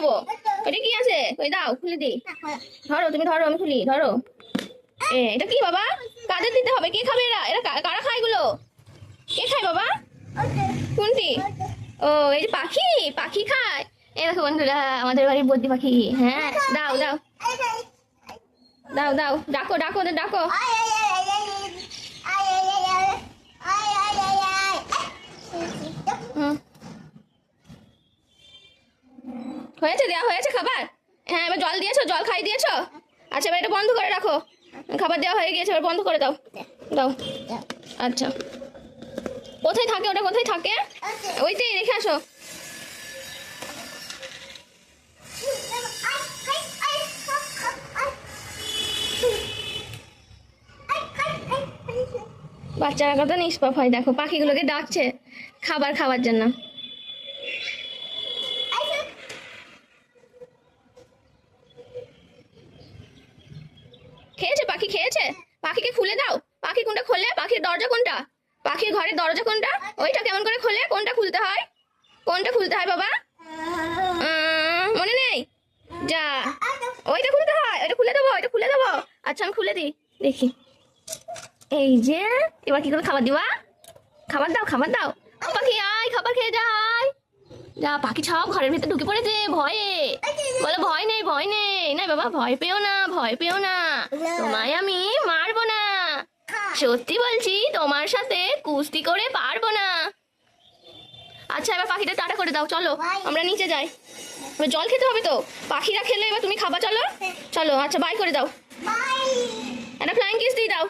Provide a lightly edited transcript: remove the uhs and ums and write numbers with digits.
দেবো। এটা কি আছে? ওই দাও, খুলে দিই। ধরো, তুমি ধরো, আমি খুলি। ধরো। এটা কি বাবা? কাদের দিতে হবে? কে খাবে? এরা এরা কারা খায় এগুলো? কে খায় বাবা? কোনটি? ও, এই যে পাখি, পাখি খায়। এই দেখো বন্ধুরা, আমাদের বাড়ির বদ্যি পাখি। হ্যাঁ, দাও দাও দাও দাও, ডাকো ডাকো, ওদের ডাকো। হয়েছে, দেওয়া হয়েছে খাবার? হ্যাঁ, এবার জল দিয়েছো? জল খাই দিয়েছো? আচ্ছা, এবার এটা বন্ধ করে রাখো। খাবার দেওয়া হয়ে গিয়েছে, এবার বন্ধ করে দাও। দাও। আচ্ছা, কোথায় থাকে ওটা? কোথায় থাকে? ওইটাই রেখে আসো। বাচ্চারা কত নিষ্পাপ হয়, দেখো পাখিগুলোকে ডাকছে খাবার খাওয়ার জন্য। খেয়েছে পাখি? খেয়েছে? পাখিকে খুলে দাও। পাখি কোনটা খোলে? পাখির দরজা কোনটা? পাখির ঘরের দরজা কোনটা? ওইটা কেমন করে খোলে? কোনটা খুলতে হয়? কোনটা খুলতে হয় বাবা? মনে নেই? যা, ওইটা খুলতে হয়। ওইটা খুলে দেবো, ওইটা খুলে দেবো। আচ্ছা, আমি খুলে দিই, দেখি। এই যে, এবার কি করে খাবার দিবা? খাবার দাও, খাবার দাও। ও পাখি, আয় খাবার খেয়ে যাই। যা, পাখি সব ঘরের ভিতরে ঢুকে পড়েছে ভয়ে। বলো ভয় নেই, ভয় নেই। না বাবা, ভয় পেও না, ভয় পেও না। তোমায় আমি মারবো না। সত্যি বলছি, তোমার সাথে কুস্তি করে পারবো না। আচ্ছা, এবার পাখিটা টাটা করে দাও, চলো আমরা নিচে যাই। এবার জল খেতে হবে তো, পাখিরা খেলে এবার তুমি খাবা। চলো চলো, আচ্ছা বাই করে দাও। একটা ফ্লাইং কিস দিয়ে দাও।